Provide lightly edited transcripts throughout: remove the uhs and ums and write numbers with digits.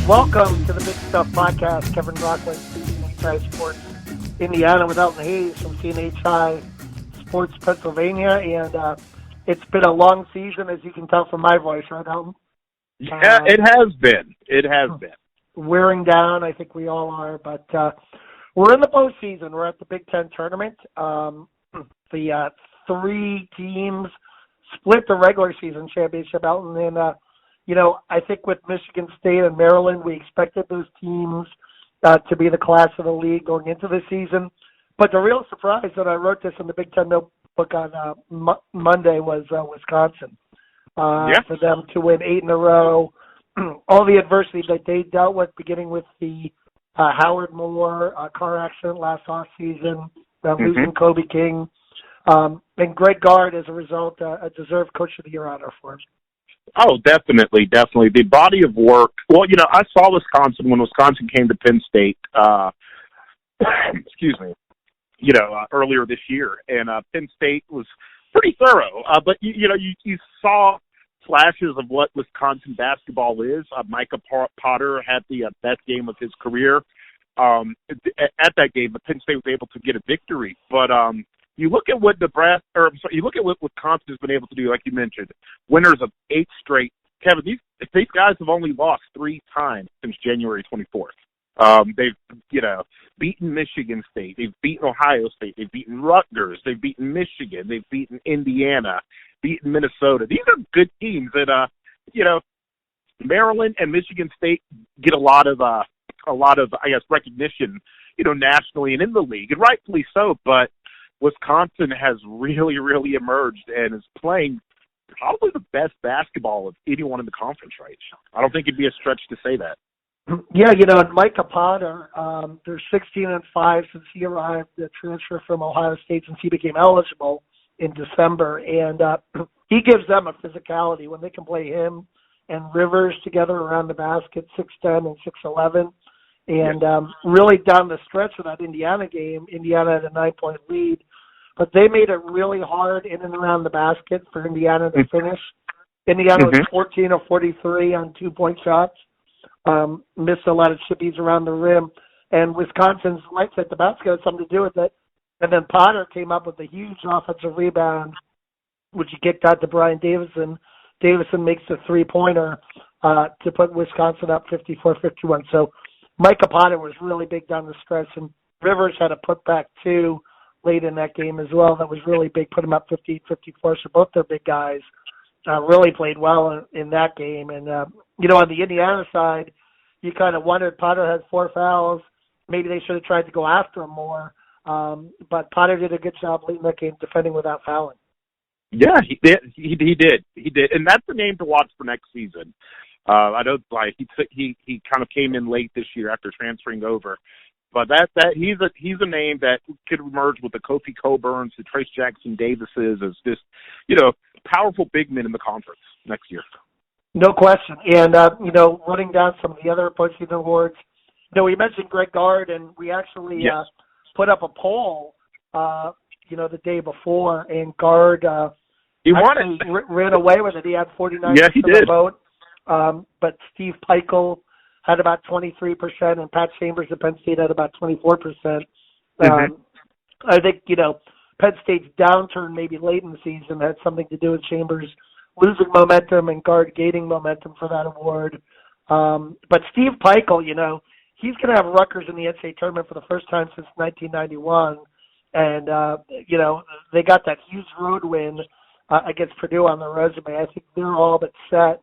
Welcome to the Big Stuff Podcast. Kevin Brockway, CNHI Sports Indiana with Elton Hayes from CNHI Sports Pennsylvania. And it's been a long season, as you can tell from my voice, right, Elton? Yeah, it has been. It has been. Wearing down, I think we all are. But we're in the postseason. We're at the Big Ten tournament. The three teams split the regular season championship, Elton, and I think with Michigan State and Maryland, we expected those teams to be the class of the league going into the season. But the real surprise, that I wrote this in the Big Ten notebook on Monday, was Wisconsin. For them to win 8 in a row, all the adversity that they dealt with, beginning with the Howard Moore car accident last offseason, losing Kobe King, and Greg Gard, as a result, a deserved Coach of the Year honor for him. Oh, definitely. The body of work. Well, I saw Wisconsin when Wisconsin came to Penn State, excuse me, earlier this year. And Penn State was pretty thorough. But, you saw flashes of what Wisconsin basketball is. Micah Potter had the best game of his career. At that game, but Penn State was able to get a victory. But you look at what what Wisconsin has been able to do, like you mentioned, winners of 8 straight. Kevin, these guys have only lost 3 times since January 24th. They've, beaten Michigan State. They've beaten Ohio State. They've beaten Rutgers. They've beaten Michigan. They've beaten Indiana, beaten Minnesota. These are good teams that, Maryland and Michigan State get a lot of, I guess, recognition, nationally and in the league, and rightfully so, but Wisconsin has really, really emerged and is playing probably the best basketball of anyone in the conference right now. I don't think it'd be a stretch to say that. Yeah, and Micah Potter, they're 16-5 since he arrived, the transfer from Ohio State, since he became eligible in December, and he gives them a physicality when they can play him and Rivers together around the basket, 6'10" and 6'11". And really down the stretch of that Indiana game, Indiana had a 9-point lead, but they made it really hard in and around the basket for Indiana to finish. Indiana was 14 of 43 on 2-point shots, missed a lot of chippies around the rim, and Wisconsin's lights at the basket had something to do with it. And then Potter came up with a huge offensive rebound, which he kicked out to Brian Davison. Davison makes a 3-pointer to put Wisconsin up 54-51. So Micah Potter was really big down the stretch, and Rivers had a putback, too, late in that game as well. That was really big, put him up 58-54. So both their big guys really played well in that game. And, on the Indiana side, you kind of wondered, Potter had 4 fouls. Maybe they should have tried to go after him more. But Potter did a good job late in that game defending without fouling. Yeah, he did. He did. And that's the name to watch for next season. I know, he kind of came in late this year after transferring over, but he's a name that could emerge with the Kofi Coburns, the Trace Jackson Davises, as just powerful big men in the conference next year. No question. And running down some of the other postseason awards, we mentioned Greg Gard, and we actually put up a poll, the day before, and Gard he won it. Ran away with it. He had 49% of the vote. But Steve Peichel had about 23%, and Pat Chambers at Penn State had about 24%. I think, Penn State's downturn maybe late in the season had something to do with Chambers losing momentum and Gard gaining momentum for that award. But Steve Peichel, he's going to have Rutgers in the NCAA tournament for the first time since 1991. And, they got that huge road win against Purdue on their resume. I think they're all but set.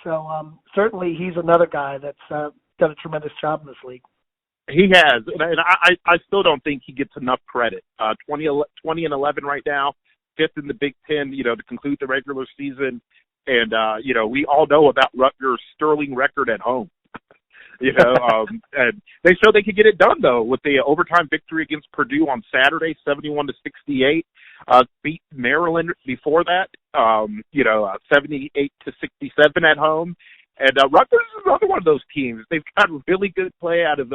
So certainly he's another guy that's done a tremendous job in this league. He has, and I still don't think he gets enough credit. 20-11 right now, 5th in the Big Ten, to conclude the regular season. And, we all know about Rutgers' sterling record at home. And they showed they could get it done, though, with the overtime victory against Purdue on Saturday, 71-68. Beat Maryland before that, 78-67 at home. And Rutgers is another one of those teams. They've got really good play out of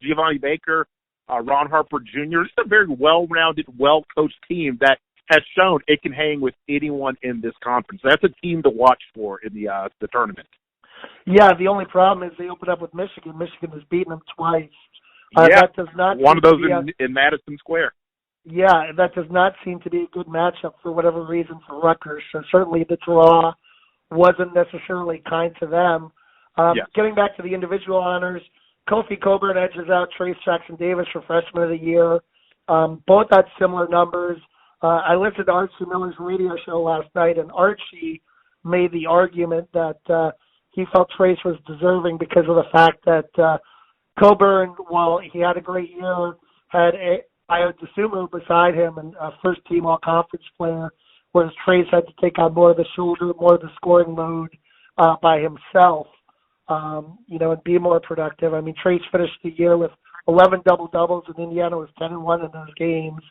Giovanni Baker, Ron Harper Jr. It's a very well-rounded, well-coached team that has shown it can hang with anyone in this conference. That's a team to watch for in the tournament. Yeah, the only problem is they opened up with Michigan. Michigan has beaten them twice. Yeah, that does not one of those in Madison Square. Yeah, that does not seem to be a good matchup for whatever reason for Rutgers. So certainly the draw wasn't necessarily kind to them. Getting back to the individual honors, Kofi Coburn edges out Trace Jackson Davis for Freshman of the Year. Both had similar numbers. I listened to Archie Miller's radio show last night, and Archie made the argument that he felt Trace was deserving because of the fact that Coburn, while he had a great year, had Ayo Dosunmu beside him and a first-team all-conference player, whereas Trace had to take on more of the shoulder, more of the scoring load by himself, and be more productive. I mean, Trace finished the year with 11 double-doubles, and Indiana was 10-1 in those games.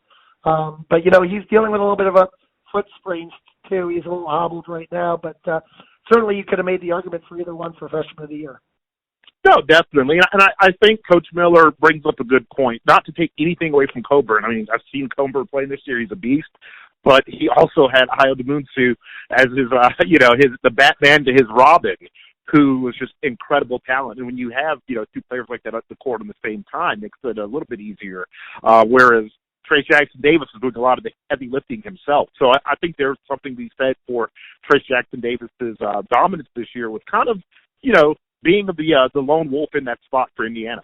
But he's dealing with a little bit of a foot sprain, too. He's a little hobbled right now, but certainly you could have made the argument for either one for Freshman of the Year. No, definitely. And I think Coach Miller brings up a good point. Not to take anything away from Coburn. I mean, I've seen Coburn play this year. He's a beast. But he also had Ayo Dosunmu as his, the Batman to his Robin, who was just incredible talent. And when you have, two players like that at the court at the same time, makes it a little bit easier. Whereas Trace Jackson Davis is doing a lot of the heavy lifting himself. So I think there's something to be said for Trace Jackson Davis's dominance this year with kind of, being the lone wolf in that spot for Indiana.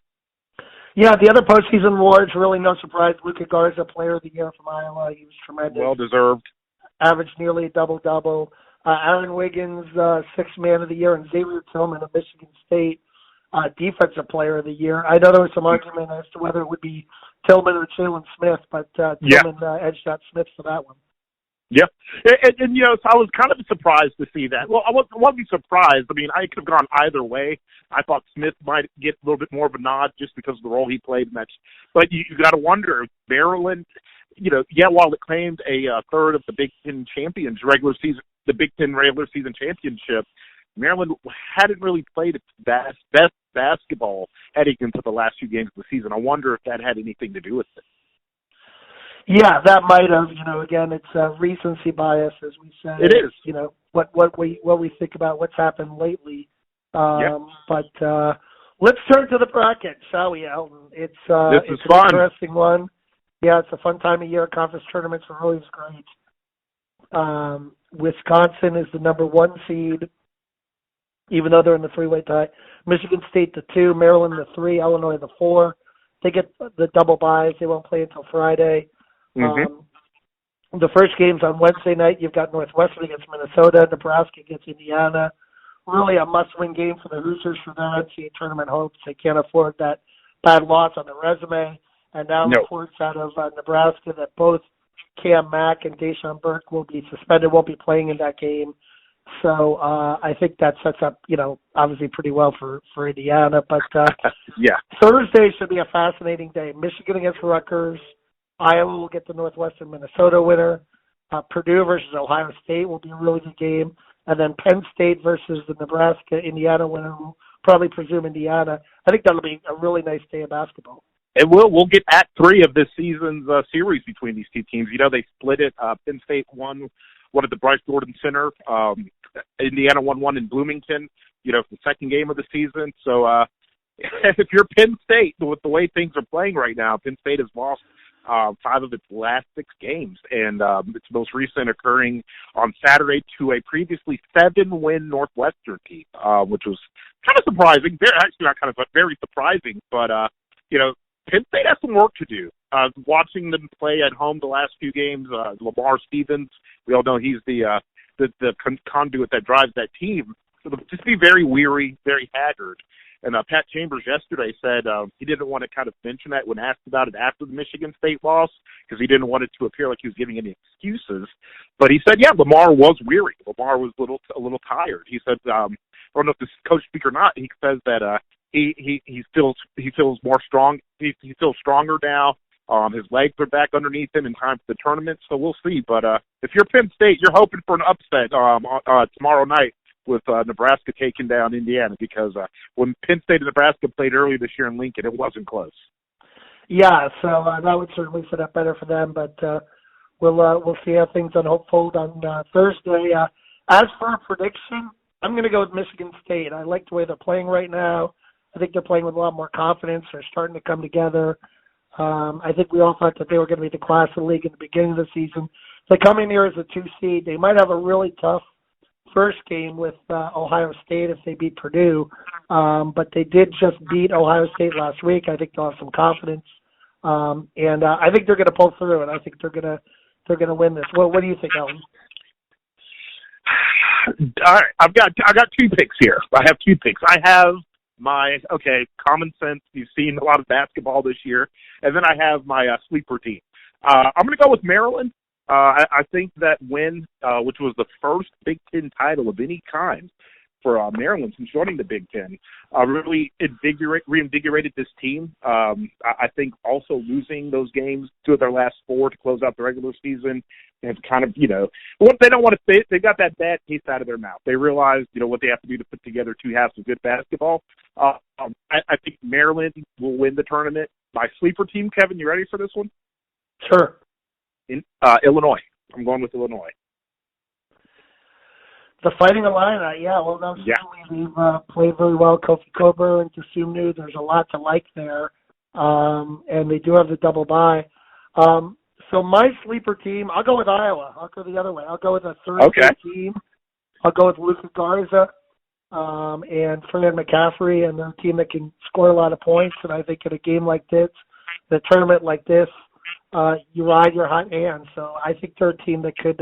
Yeah, the other postseason awards, really no surprise. Luka Garza, Player of the Year from Iowa. He was tremendous. Well-deserved. Averaged nearly a double-double. Aaron Wiggins, Sixth Man of the Year, and Xavier Tillman of Michigan State, Defensive Player of the Year. I know there was some argument as to whether it would be Tillman or Jalen Smith, but Tillman edged out Smith for that one. Yeah, and so I was kind of surprised to see that. Well, I wasn't surprised. I mean, I could have gone either way. I thought Smith might get a little bit more of a nod just because of the role he played in that. But you got to wonder, Maryland, while it claimed a third of the Big Ten the Big Ten regular season championship, Maryland hadn't really played its best basketball heading into the last few games of the season. I wonder if that had anything to do with it. Yeah, that might have. Again, it's recency bias, as we say. It is. What we think about what's happened lately. But let's turn to the bracket, shall we, Elton? It's an interesting one. Yeah, it's a fun time of year. Conference tournaments are always great. Wisconsin is the number 1 seed, even though they're in the three-way tie. Michigan State the 2, Maryland the 3, Illinois the 4. They get the double buys. They won't play until Friday. The first game's on Wednesday night. You've got Northwestern against Minnesota, Nebraska against Indiana. Really a must-win game for the Hoosiers for their NCAA tournament hopes. They can't afford that bad loss on their resume. And now reports out of Nebraska that both Cam Mack and Deshaun Burke will be suspended, won't be playing in that game. So I think that sets up, obviously pretty well for Indiana. But Thursday should be a fascinating day. Michigan against Rutgers. Iowa will get the Northwestern Minnesota winner. Purdue versus Ohio State will be a really good game. And then Penn State versus the Nebraska-Indiana winner will probably presume Indiana. I think that'll be a really nice day of basketball. And we'll get Act 3 of this season's series between these two teams. They split it. Penn State won one at the Bryce Gordon Center. Indiana won one in Bloomington, for the second game of the season. So if you're Penn State, with the way things are playing right now, Penn State has lost 5 of its last 6 games, and its most recent occurring on Saturday to a previously 7-win Northwestern team, which was kind of surprising. Actually, not kind of, but very surprising. But Penn State has some work to do. Watching them play at home the last few games, Lamar Stevens, we all know he's the conduit that drives that team. So they'll just be very weary, very haggard. And Pat Chambers yesterday said he didn't want to kind of mention that when asked about it after the Michigan State loss because he didn't want it to appear like he was giving any excuses. But he said, Lamar was weary. Lamar was a little tired. He said, I don't know if this is coach speak or not. He says that he feels more strong. He feels stronger now. His legs are back underneath him in time for the tournament, so we'll see. But if you're Penn State, you're hoping for an upset tomorrow night with Nebraska taking down Indiana because when Penn State and Nebraska played earlier this year in Lincoln, it wasn't close. Yeah, so that would certainly set up better for them, but we'll see how things unfold on Thursday. As for a prediction, I'm going to go with Michigan State. I like the way they're playing right now. I think they're playing with a lot more confidence. They're starting to come together. I think we all thought that they were going to be the class of the league in the beginning of the season. They come in here as a 2 seed. They might have a really tough first game with Ohio State if they beat Purdue, but they did just beat Ohio State last week. I think they'll have some confidence, and I think they're going to pull through, and I think they're going to win this. What do you think, Elton? All right, I got 2 picks here. I have 2 picks. I have my common sense. You've seen a lot of basketball this year, and then I have my sleeper team. I'm going to go with Maryland. I think that win, which was the first Big Ten title of any kind for Maryland since joining the Big Ten, really reinvigorated this team. I think also losing those games, 2 of their last 4 to close out the regular season, and kind of, what they don't want to say, they got that bad taste out of their mouth. They realized, what they have to do to put together 2 halves of good basketball. I think Maryland will win the tournament. My sleeper team, Kevin, you ready for this one? Sure. In Illinois. I'm going with Illinois. The Fighting Illini, certainly they've played very well. Kofi Kober and Kasumnu, there's a lot to like there, and they do have the double bye. So my sleeper team, I'll go with Iowa. I'll go the other way. I'll go with a third team. I'll go with Luka Garza and Fernand McCaffrey, and they're a team that can score a lot of points. And I think in a game like this, the tournament like this, you ride your hot hand. So I think they're a team that could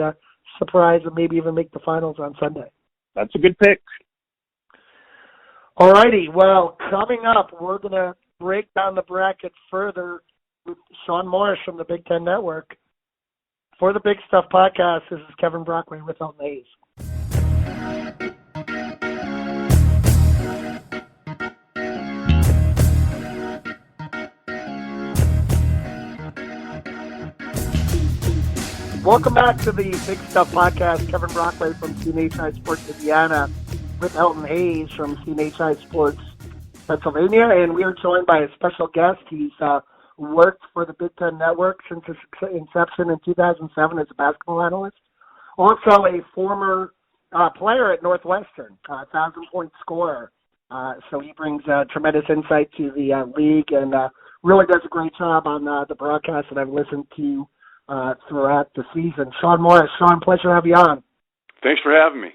surprise and maybe even make the finals on Sunday. That's a good pick. All righty. Well, coming up, we're going to break down the bracket further with Shon Morris from the Big Ten Network. For the Big Stuff Podcast, this is Kevin Brockway with Elton Hayes. Welcome back to the Big Stuff Podcast. Kevin Brockway from CNHI Sports Indiana with Elton Hayes from CNHI Sports Pennsylvania, and we are joined by a special guest. He's worked for the Big Ten Network since its inception in 2007 as a basketball analyst. Also a former player at Northwestern, 1,000-point scorer. So he brings tremendous insight to the league and really does a great job on the broadcast that I've listened to throughout the season. Shon Morris. Shon, pleasure to have you on. Thanks for having me.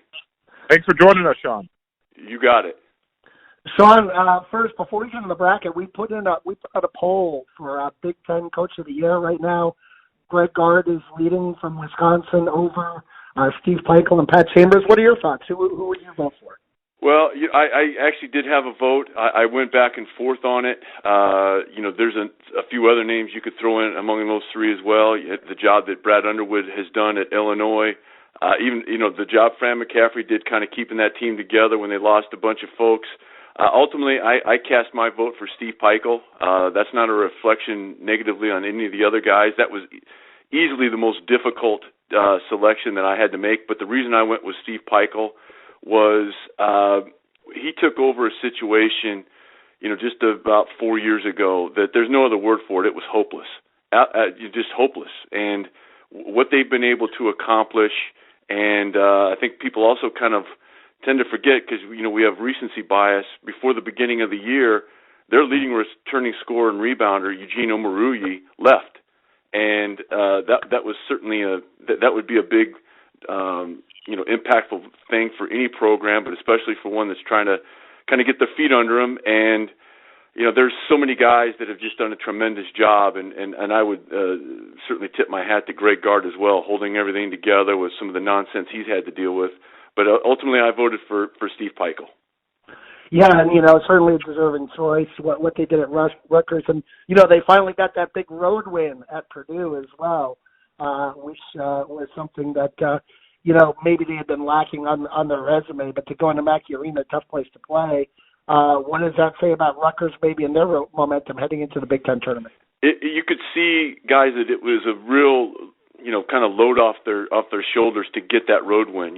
Thanks for joining us, Shon. You got it. Shon, first, before we get into the bracket, we put out a poll for Big Ten Coach of the Year right now. Greg Gard is leading from Wisconsin over Steve Peichel and Pat Chambers. What are your thoughts? Who would you vote for? Well, I actually did have a vote. I went back and forth on it. There's a few other names you could throw in among those 3 as well. The job that Brad Underwood has done at Illinois, even the job Fran McCaffrey did, kind of keeping that team together when they lost a bunch of folks. Ultimately, I cast my vote for Steve Peichel. That's not a reflection negatively on any of the other guys. That was easily the most difficult selection that I had to make. But the reason I went with Steve Peichel was he took over a situation, just about 4 years ago that there's no other word for it. It was hopeless, just hopeless. And what they've been able to accomplish, and I think people also kind of tend to forget because, we have recency bias. Before the beginning of the year, their leading returning scorer and rebounder, Eugene Omoruyi, left. And that was certainly that would be a big impactful thing for any program, but especially for one that's trying to kind of get their feet under them. And, there's so many guys that have just done a tremendous job, and I would certainly tip my hat to Greg Gard as well, holding everything together with some of the nonsense he's had to deal with. But ultimately I voted for Steve Peichel. Yeah, and, certainly a deserving choice, what they did at Rutgers. And, they finally got that big road win at Purdue as well, which was something that, maybe they had been lacking on their resume, but to go into Mackey Arena, tough place to play. What does that say about Rutgers maybe and their momentum heading into the Big Ten tournament? You could see, guys, that it was a real, kind of load off their shoulders to get that road win.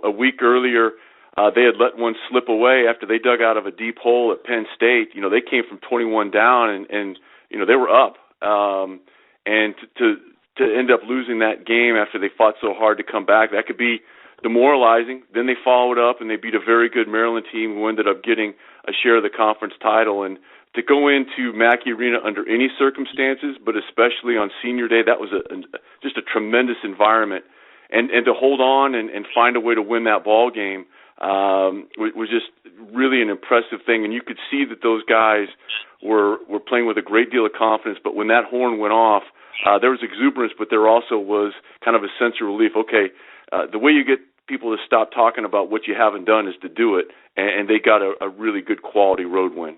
A week earlier, they had let one slip away after they dug out of a deep hole at Penn State. They came from 21 down and they were up. And to end up losing that game after they fought so hard to come back, that could be demoralizing. Then they followed up and they beat a very good Maryland team who ended up getting a share of the conference title. And to go into Mackey Arena under any circumstances, but especially on senior day, that was just a tremendous environment. And to hold on and find a way to win that ball game was just really an impressive thing. And you could see that those guys were playing with a great deal of confidence. But when that horn went off, there was exuberance, but there also was kind of a sense of relief. Okay, the way you get people to stop talking about what you haven't done is to do it. And they got a really good quality road win.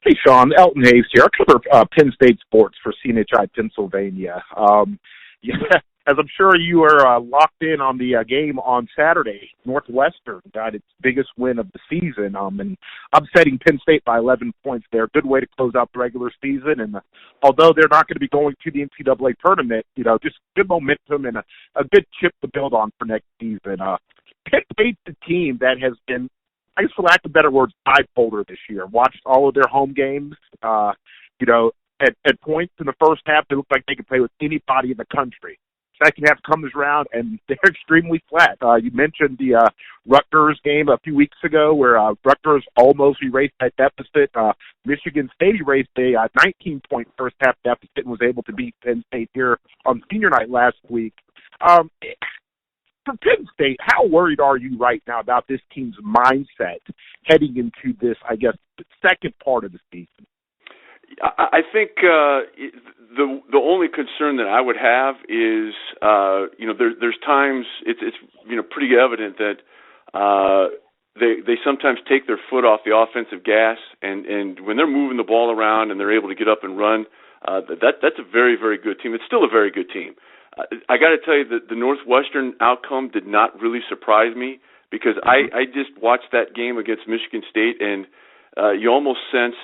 Hey, Shon, Elton Hayes here. I cover Penn State sports for CNHI Pennsylvania. As I'm sure you are locked in on the game on Saturday, Northwestern got its biggest win of the season, and upsetting Penn State by 11 points there. Good way to close out the regular season, and although they're not going to be going to the NCAA tournament, just good momentum and a good chip to build on for next season. Penn State's the team that has been, I guess for lack of better words, bipolar this year. Watched all of their home games. At points in the first half, they looked like they could play with anybody in the country. Second half comes around, and they're extremely flat. You mentioned the Rutgers game a few weeks ago where Rutgers almost erased that deficit. Michigan State erased a 19-point first-half deficit and was able to beat Penn State here on senior night last week. For Penn State, how worried are you right now about this team's mindset heading into this, I guess, second part of the season? I think the only concern that I would have is there's times it's pretty evident that they sometimes take their foot off the offensive gas, and when they're moving the ball around and they're able to get up and run, that's a very, very good team. It's still a very good team. I got to tell you that the Northwestern outcome did not really surprise me because I just watched that game against Michigan State, and you almost sensed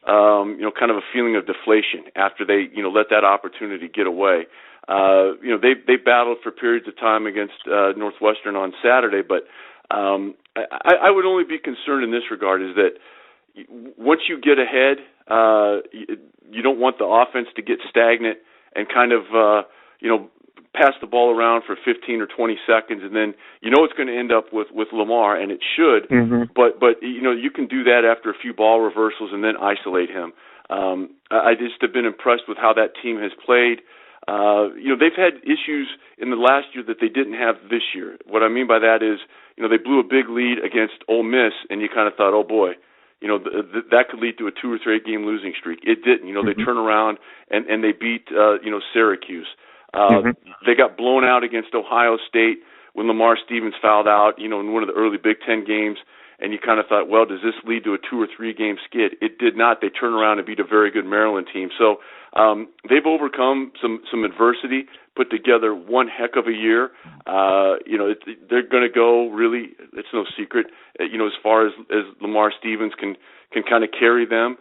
kind of a feeling of deflation after they, let that opportunity get away. They battled for periods of time against Northwestern on Saturday, but I would only be concerned in this regard is that once you get ahead, you don't want the offense to get stagnant and kind of, pass the ball around for 15 or 20 seconds, and then it's going to end up with Lamar, and it should. Mm-hmm. But you can do that after a few ball reversals and then isolate him. I just have been impressed with how that team has played. They've had issues in the last year that they didn't have this year. What I mean by that is, they blew a big lead against Ole Miss, and you kind of thought, oh boy, that could lead to a 2 or 3 game losing streak. It didn't. They turn around and they beat Syracuse. They got blown out against Ohio State when Lamar Stevens fouled out, in one of the early Big Ten games, and you kind of thought, well, does this lead to a 2 or 3 game skid? It did not. They turned around and beat a very good Maryland team. So they've overcome some adversity, put together one heck of a year. They're going to go really, it's no secret, as far as Lamar Stevens can kind of carry them.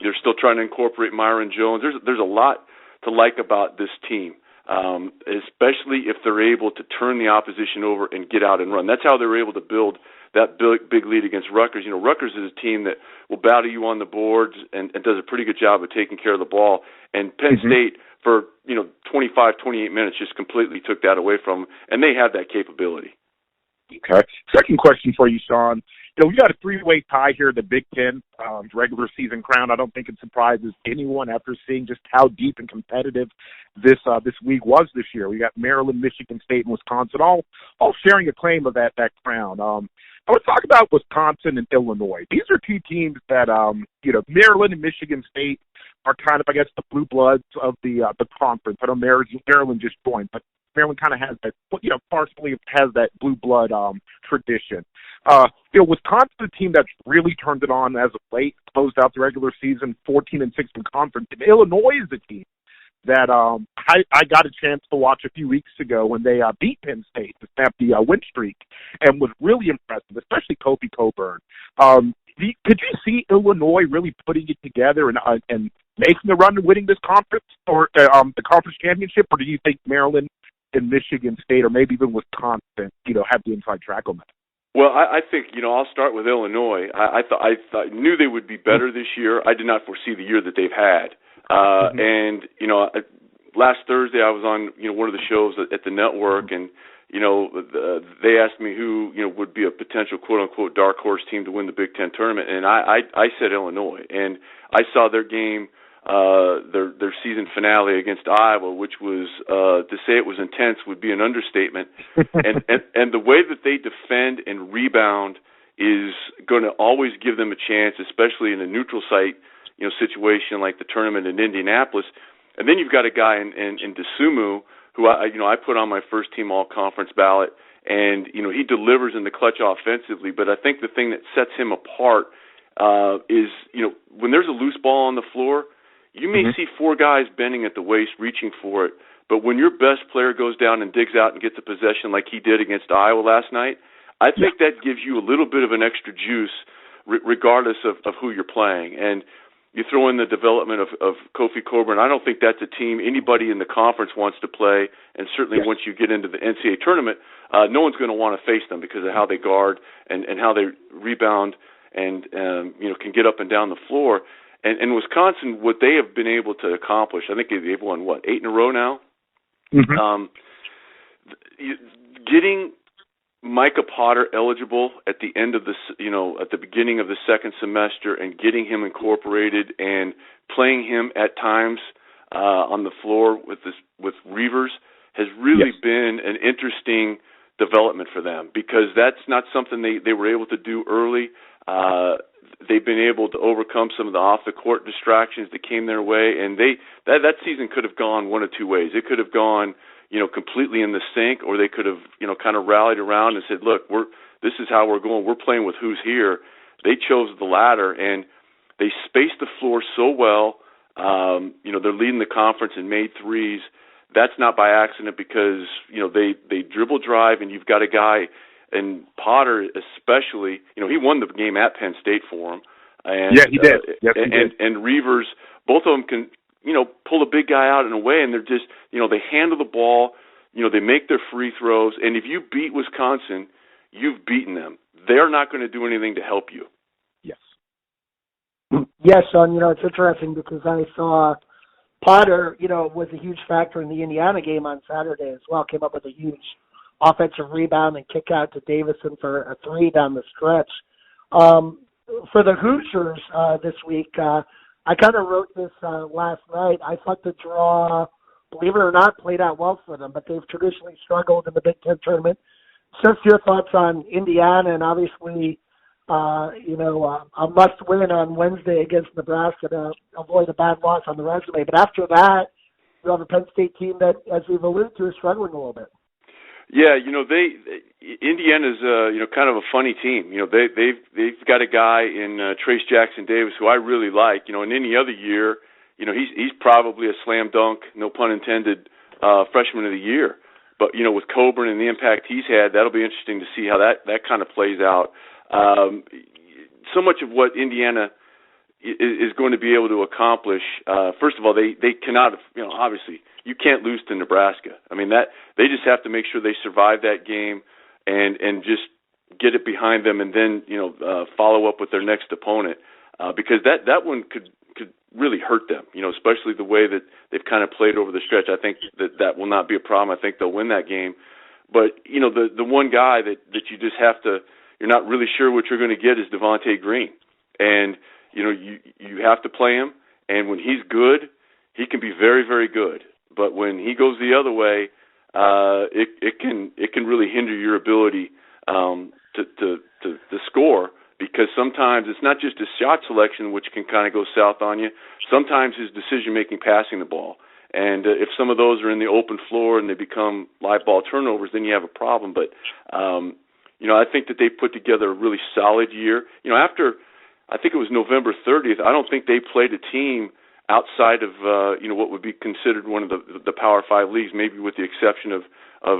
They're still trying to incorporate Myron Jones. There's a lot to like about this team, especially if they're able to turn the opposition over and get out and run. That's how they're able to build that big lead against Rutgers. Rutgers is a team that will battle you on the boards and does a pretty good job of taking care of the ball. And Penn State, for 25, 28 minutes, just completely took that away from them, and they have that capability. Okay. Second question for you, Shon. We got a 3-way tie here, the Big Ten regular season crown. I don't think it surprises anyone after seeing just how deep and competitive this league was this year. We got Maryland, Michigan State, and Wisconsin all sharing a claim of that crown. I would talk about Wisconsin and Illinois. These are two teams that Maryland and Michigan State are kind of, I guess, the blue bloods of the conference. I know Maryland just joined, but Maryland kind of has that, partially has that blue blood tradition. Wisconsin's a team that's really turned it on as of late, closed out the regular season 14-6 in conference. And Illinois is a team that I got a chance to watch a few weeks ago when they beat Penn State to snap the win streak and was really impressive, especially Kofi Coburn. Could you see Illinois really putting it together and making a run and winning this conference or the conference championship, or do you think Maryland and Michigan State or maybe even Wisconsin, have the inside track on that? Well, I think, I'll start with Illinois. I knew they would be better this year. I did not foresee the year that they've had. And, last Thursday I was on, one of the shows at the network, and, they asked me who, would be a potential quote-unquote dark horse team to win the Big Ten tournament, and I said Illinois. And I saw their game, their season finale against Iowa, which was, to say it was intense would be an understatement. and the way that they defend and rebound is going to always give them a chance, especially in a neutral site, situation like the tournament in Indianapolis. And then you've got a guy in DeSumo who I put on my first team all-conference ballot, and he delivers in the clutch offensively. But I think the thing that sets him apart is when there's a loose ball on the floor, you may see four guys bending at the waist reaching for it. But when your best player goes down and digs out and gets a possession like he did against Iowa last night, I think that gives you a little bit of an extra juice regardless of who you're playing. And you throw in the development of Kofi Cockburn. I don't think that's a team anybody in the conference wants to play, and certainly once you get into the NCAA tournament, no one's going to want to face them because of how they guard and how they rebound and can get up and down the floor. And Wisconsin, what they have been able to accomplish, I think they've won, 8 in a row now? Getting Micah Potter eligible at the end of at the beginning of the second semester, and getting him incorporated and playing him at times on the floor with Reavers has really been an interesting development for them, because that's not something they were able to do early. They've been able to overcome some of the off-the-court distractions that came their way, and that season could have gone one of two ways. It could have gone completely in the sink, or they could have, kind of rallied around and said, look, this is how we're going. We're playing with who's here. They chose the latter, and they spaced the floor so well. They're leading the conference in made threes. That's not by accident, because, they dribble drive, and you've got a guy, and Potter especially, he won the game at Penn State for him. And, he did. Yes, he did. And Reavers, both of them can, pull a big guy out in a way, and they're just, they handle the ball, they make their free throws, and if you beat Wisconsin, you've beaten them. They're not going to do anything to help you. Yes. Yes, Shon, it's interesting because I saw Potter, was a huge factor in the Indiana game on Saturday as well, came up with a huge offensive rebound and kick out to Davison for a 3 down the stretch. For the Hoosiers this week, I kind of wrote this last night. I thought the draw, believe it or not, played out well for them, but they've traditionally struggled in the Big Ten tournament. Just your thoughts on Indiana, and obviously, a must-win on Wednesday against Nebraska to avoid a bad loss on the resume. But after that, you have a Penn State team that, as we've alluded to, is struggling a little bit. Yeah, Indiana's kind of a funny team. They've got a guy in Trace Jackson Davis who I really like. In any other year, he's probably a slam dunk, no pun intended, freshman of the year. But with Cockburn and the impact he's had, that'll be interesting to see how that kind of plays out. So much of what Indiana is going to be able to accomplish. First of all, they cannot, obviously, you can't lose to Nebraska. I mean, that they just have to make sure they survive that game and just get it behind them, and then follow up with their next opponent, because that one could really hurt them. Especially the way that they've kind of played over the stretch. I think that will not be a problem. I think they'll win that game. But the one guy that you just have to, you're not really sure what you're going to get is Devontae Green, and you have to play him. And when he's good, he can be very, very good. But when he goes the other way, it can really hinder your ability to score, because sometimes it's not just his shot selection, which can kind of go south on you. Sometimes his decision-making passing the ball. And if some of those are in the open floor and they become live ball turnovers, then you have a problem. But, I think that they put together a really solid year. After, I think it was November 30th, I don't think they played a team outside of what would be considered one of the Power 5 leagues, maybe with the exception of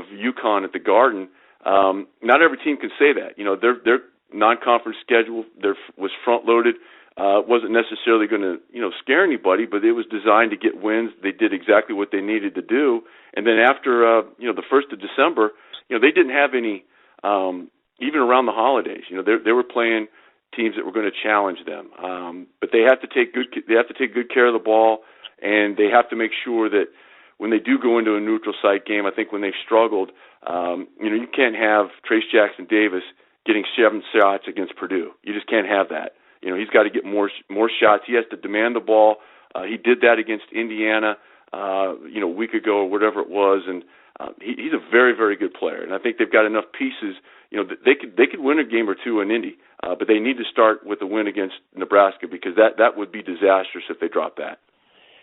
UConn at the Garden. Not every team can say that. Their non-conference schedule was front-loaded. Wasn't necessarily going to scare anybody, but it was designed to get wins. They did exactly what they needed to do. And then after the 1st of December, they didn't have any even around the holidays. They were playing teams that were going to challenge them. But they have to take good care of the ball, and they have to make sure that when they do go into a neutral site game, I think when they've struggled, you can't have Trace Jackson Davis getting 7 shots against Purdue. You just can't have that. He's got to get more shots. He has to demand the ball. He did that against Indiana, a week ago or whatever it was, and he's a very, very good player. And I think they've got enough pieces. They could win a game or two in Indy, but they need to start with a win against Nebraska because that would be disastrous if they drop that.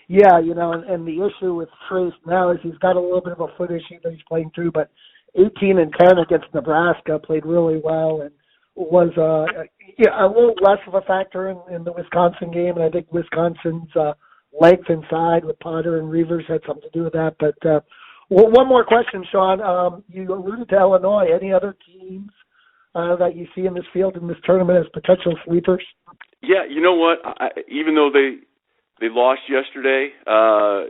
Yeah, and the issue with Trace now is he's got a little bit of a foot issue that he's playing through, but 18 and 10 against Nebraska, played really well, and was a little less of a factor in the Wisconsin game, and I think Wisconsin's length inside with Potter and Reavers had something to do with that. But one more question, Shon. You alluded to Illinois. Any other teams that you see in this field in this tournament as potential sleepers? Yeah, you know what? Even though they lost yesterday,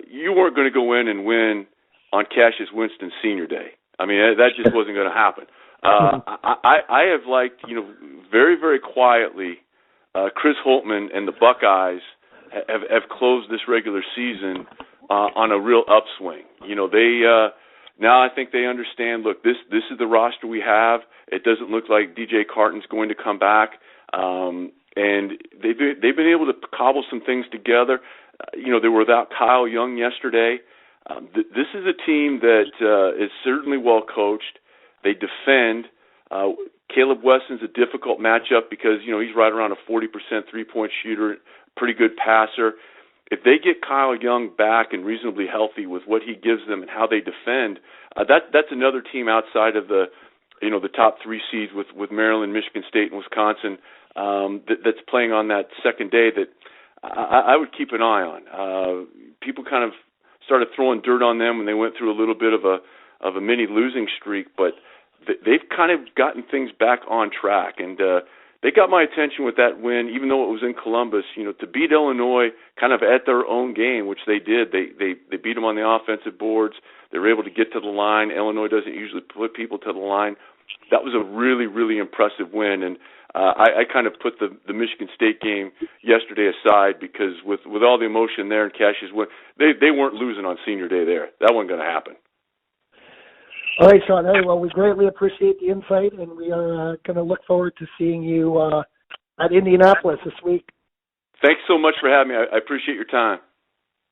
you weren't going to go in and win on Cassius Winston's senior day. I mean, that just wasn't going to happen. I have liked, very, very quietly, Chris Holtmann and the Buckeyes have closed this regular season on a real upswing. They now I think they understand, look, this is the roster we have. It doesn't look like DJ Carton's going to come back. And they've been able to cobble some things together. They were without Kyle Young yesterday. This is a team that is certainly well coached. They defend. Caleb Weston's a difficult matchup because, he's right around a 40% three-point shooter, pretty good passer. If they get Kyle Young back and reasonably healthy with what he gives them and how they defend, that's another team outside of the top 3 seeds with Maryland, Michigan State, and Wisconsin that's playing on that second day that I would keep an eye on. People kind of started throwing dirt on them when they went through a little bit of a mini losing streak, but they've kind of gotten things back on track, and they got my attention with that win, even though it was in Columbus. To beat Illinois kind of at their own game, which they did. They beat them on the offensive boards. They were able to get to the line. Illinois doesn't usually put people to the line. That was a really, really impressive win, and I kind of put the Michigan State game yesterday aside because with all the emotion there and Cassius win, they weren't losing on senior day there. That wasn't going to happen. All right, Shon. Hey, well, we greatly appreciate the insight, and we are going to look forward to seeing you at Indianapolis this week. Thanks so much for having me. I appreciate your time.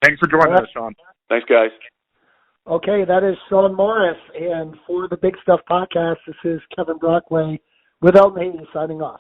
Thanks for joining us, Shon. Thanks, guys. Okay, that is Shon Morris, and for the Big Stuff Podcast, this is Kevin Brockway with Elton signing off.